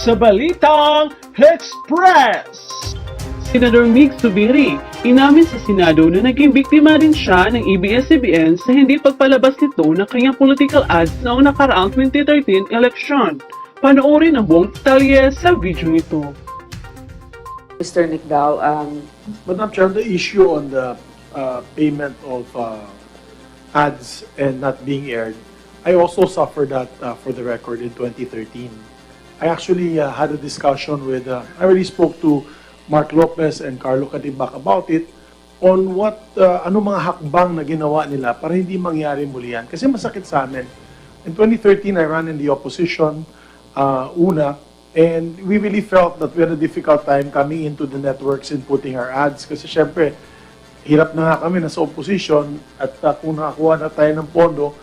sa Balitang Express. Sen.Migz Zubiri, inamin sa Senado na naging biktima rin siya ng Abs-Cbn sa hindi pagpalabas nito ng kanyang political ads noong nakaraang 2013 election. Panoorin ang buong detalye sa video nito. Mr. Nicdao, Madam Chair, the issue on the payment of ads and not being aired, I also suffered that for the record in 2013. I actually had a discussion with, I already spoke to Mark Lopez and Carlo Catibak about it on what, ano mga hakbang na ginawa nila para hindi mangyari muli yan. Kasi masakit sa amin. In 2013, I ran in the opposition, una, and we really felt that we had a difficult time coming into the networks and putting our ads. Kasi syempre, hirap na nga kami nasa opposition at kung nakakuha na tayo ng pondo,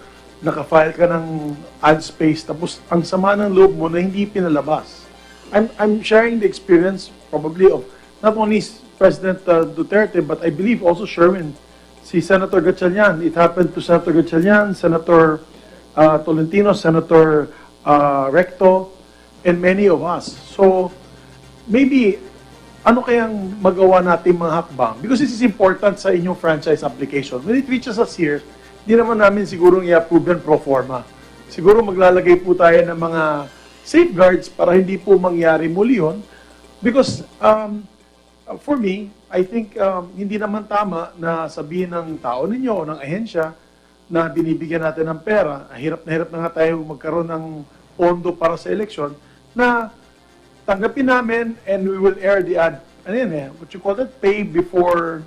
nakafile ka ng ad space, tapos ang sama ng loob mo na hindi pinalabas. I'm sharing the experience probably of not only President Duterte, but I believe also Sherwin, si Senator Gatchalian. It happened to Senator Gatchalian, Senator Tolentino, Senator Recto, and many of us. So, maybe, ano kayang magawa natin mga hakbang? Because this is important sa inyong franchise application. When it reaches us here, di naman namin sigurong i-approve yan pro forma. Siguro maglalagay po tayo ng mga safeguards para hindi po mangyari muli yun. Because, for me, I think hindi naman tama na sabihin ng tao ninyo o ng ahensya na binibigyan natin ng pera, hirap na nga tayo magkaroon ng pondo para sa eleksyon, na tanggapin namin and we will air the ad. Ano yan eh? What you call that? Pay before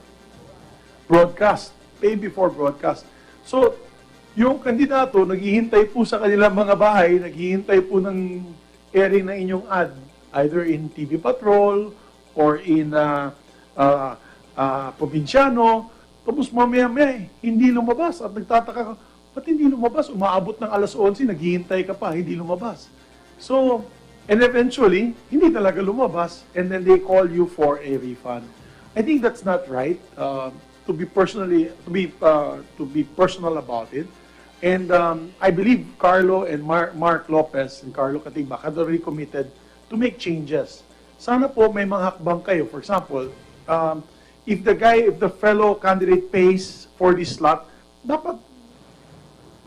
broadcast. Pay before broadcast. So, yung kandidato, naghihintay po sa kanilang mga bahay, naghihintay po ng airing ng inyong ad, either in TV Patrol or in Probinsyano, tapos mamaya hindi lumabas. At nagtataka ka, ba't hindi lumabas? Umaabot ng alas 11, naghihintay ka pa, hindi lumabas. So, and eventually, hindi talaga lumabas, and then they call you for a refund. I think that's not right. To be personal about it. And I believe Carlo and Mark Lopez and Carlo Catibak had already committed to make changes. Sana po may mga hakbang kayo. For example, if the fellow candidate pays for this slot, dapat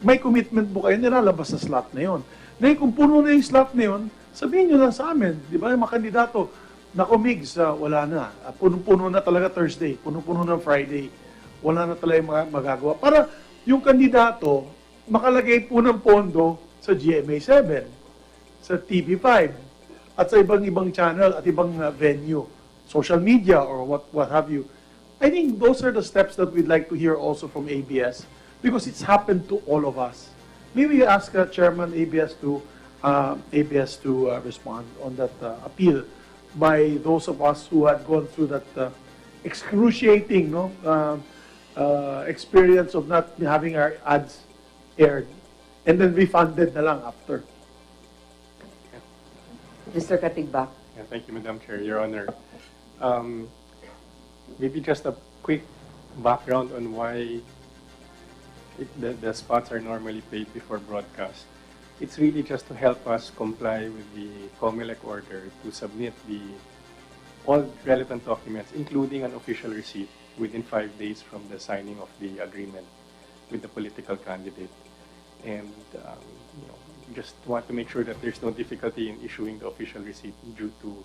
may commitment po kayo, nilalabas sa slot na yun. Ngayon, kung puno na yung slot na yun, sabihin nyo lang sa amin, di ba, yung mga kandidato, nako Migs, wala na. Puno-puno na talaga Thursday, puno-puno na Friday. Wala na talaga magagawa. Para yung kandidato, makalagay po ng pondo sa GMA7, sa TV5, at sa ibang channel at ibang venue, social media or what have you. I think those are the steps that we'd like to hear also from ABS because it's happened to all of us. Maybe ask Chairman ABS to respond on that appeal by those of us who had gone through that excruciating experience of not having our ads aired and then refunded na lang after. Mr. Catibak. Yeah, thank you, Madam Chair, Your Honor. Maybe just a quick background on why the spots are normally played before broadcast. It's really just to help us comply with the COMELEC order to submit all relevant documents, including an official receipt, within 5 days from the signing of the agreement with the political candidate. And just want to make sure that there's no difficulty in issuing the official receipt due to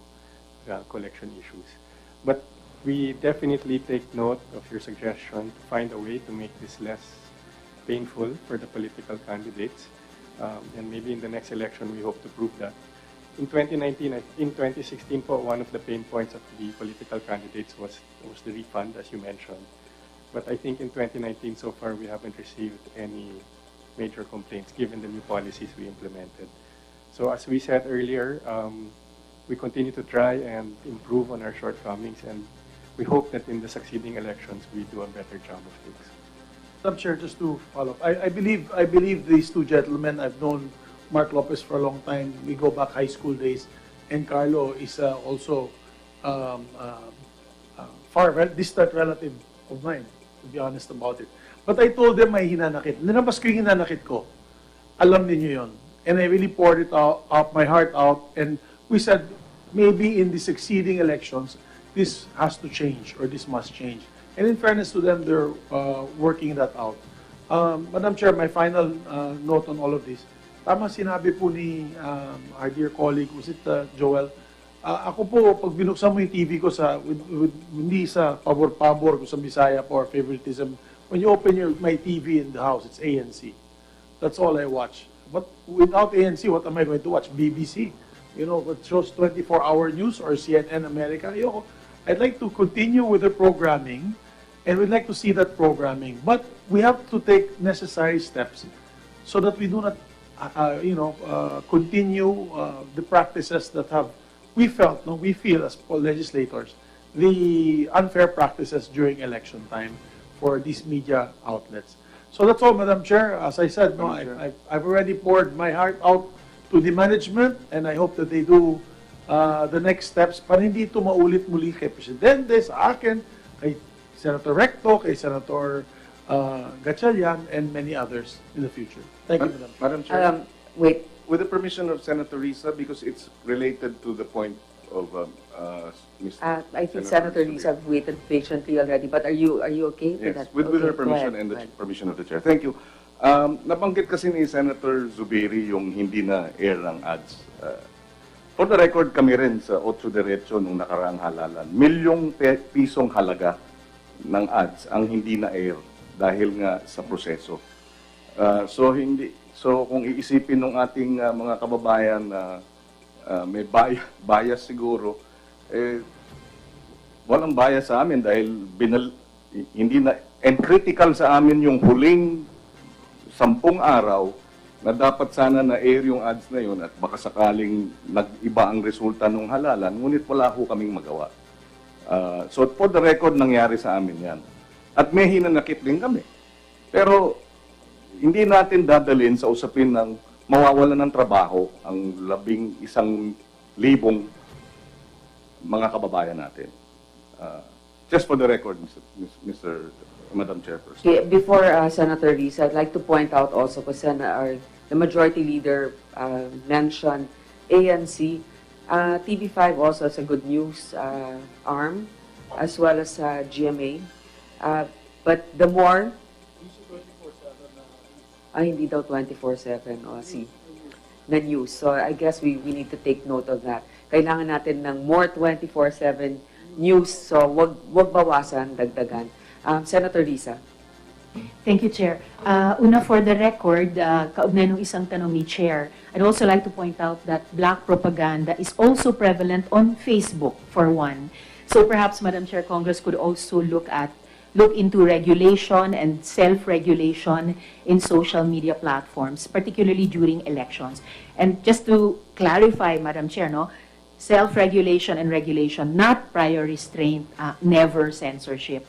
collection issues. But we definitely take note of your suggestion to find a way to make this less painful for the political candidates. And maybe in the next election, we hope to prove that. In 2019, in 2016 po, one of the pain points of the political candidates was the refund, as you mentioned. But I think in 2019, so far, we haven't received any major complaints given the new policies we implemented. So as we said earlier, we continue to try and improve on our shortcomings, and we hope that in the succeeding elections, we do a better job of things. Madam Chair, just to follow up, I believe these two gentlemen, I've known Mark Lopez for a long time. We go back high school days, and Carlo is also distant relative of mine, to be honest about it. But I told them may hinanakit. Nilabas ko yung hinanakit ko. Alam niyo yon. And I really poured it out my heart out. And we said maybe in the succeeding elections, this has to change or this must change. And in fairness to them, they're working that out. Madam Chair, my final note on all of this. Tama sinabi po ni our dear colleague, was it Joel? Ako po, pag binuksan mo yung TV ko hindi sa pabor-pabor ko sa Bisaya or favoritism, when you open my TV in the house, it's ANC. That's all I watch. But without ANC, what am I going to watch? BBC? You know, what shows 24-hour news or CNN America? I'd like to continue with the programming, and we'd like to see that programming. But we have to take necessary steps so that we do not, continue the practices that we feel as legislators, the unfair practices during election time for these media outlets. So that's all, Madam Chair. As I said, I've already poured my heart out to the management, and I hope that they do the next steps para hindi ito maulit muli kay Presidente, sa akin, kay Senator Recto, kay Senator Gatchalian, and many others in the future. Thank you, Madam Chair. Madam Chair, Wait, with the permission of Senator Risa, because it's related to the point of Mr. I think Senator Lisa have waited patiently already, but are you okay with Yes, that? with Okay, her go permission ahead, and go the ahead. permission of the Chair. Thank you. Nabanggit kasi ni Senator Zubiri yung hindi na air ng ads. For the record, kami rin sa Otso Derecho nung nakaraang halalan, milyong pisong halaga ng ads ang hindi na air dahil nga sa proseso. So kung iisipin ng ating mga kababayan na may bias siguro, walang bias sa amin dahil hindi na, and critical sa amin yung huling 10 araw na dapat sana na-air yung ads na yun at baka sakaling nag-iba ang resulta ng halalan, ngunit wala ho kaming magawa. So for the record, nangyari sa amin yan. At may hinanakit din kami. Pero hindi natin dadalhin sa usapin ng mawawalan ng trabaho ang 11,000 mga kababayan natin. Just for the record, Madam Chairperson. Okay, before Senator Risa, I'd like to point out also, because the majority leader mentioned ANC. TV5 also has a good news arm, as well as GMA. But the more... hindi daw 24/7. See, na news. So I guess we need to take note of that. Kailangan natin ng more 24/7 news. So wag bawasan, dagdagan. Senator Risa. Thank you, Chair. Una, for the record, kaugnay nung isang tanong ni Chair, I'd also like to point out that black propaganda is also prevalent on Facebook, for one. So perhaps, Madam Chair, Congress could also look into regulation and self-regulation in social media platforms, particularly during elections. And just to clarify, Madam Chair, self-regulation and regulation, not prior restraint, never censorship.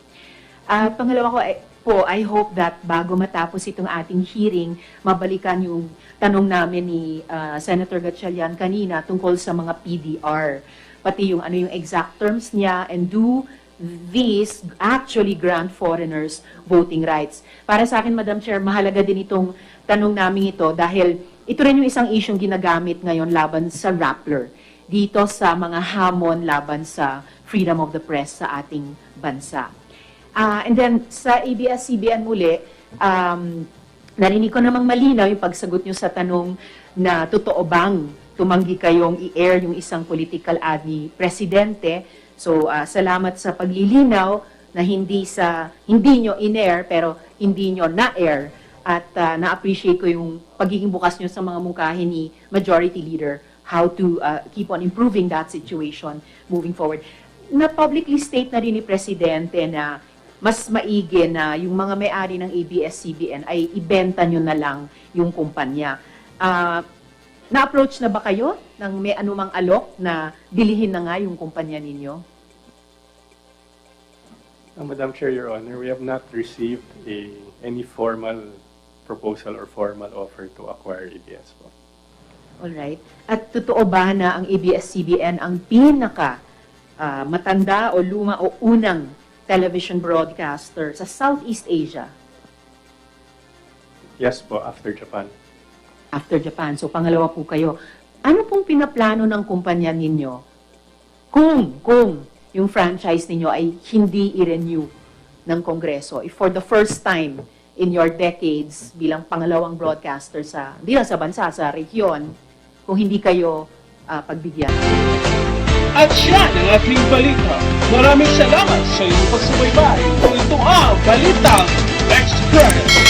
Pangalawa ko, I hope that bago matapos itong ating hearing, mabalikan yung tanong namin ni Senator Gatchalian kanina tungkol sa mga PDR, pati yung yung exact terms niya, and do these actually grant foreigners voting rights. Para sa akin, Madam Chair, mahalaga din itong tanong namin ito dahil ito rin yung isang isyong ginagamit ngayon laban sa Rappler, dito sa mga hamon laban sa freedom of the press sa ating bansa. And then sa ABS-CBN muli, narinig ko namang malinaw yung pagsagot nyo sa tanong na totoo bang tumanggi kayong i-air yung isang political ad ni Presidente. So, salamat sa paglilinaw na hindi nyo in-air pero hindi nyo na-air. At na-appreciate ko yung pagiging bukas nyo sa mga mungkahi ni Majority Leader how to keep on improving that situation moving forward. Na publicly state na rin ni Presidente na mas maigi na yung mga may-ari ng ABS-CBN ay ibenta nyo na lang yung kumpanya. Na-approach na ba kayo ng may anumang alok na bilihin na nga yung kumpanya ninyo? Madam Chair, Your Honor, we have not received any formal proposal or formal offer to acquire ABS po. Alright. At totoo ba na ang ABS-CBN ang pinaka matanda o luma o unang television broadcaster sa Southeast Asia? Yes po, after Japan. After Japan. So pangalawa po kayo. Ano pong pinaplano ng kumpanya ninyo kung yung franchise ninyo ay hindi i-renew ng Kongreso? If for the first time in your decades bilang pangalawang broadcaster di lang sa bansa, sa rehiyon, kung hindi kayo pagbigyan. At yan ang ating balita. Maraming salamat sa inyong pagsubaybay. Ito ang Balitang Express.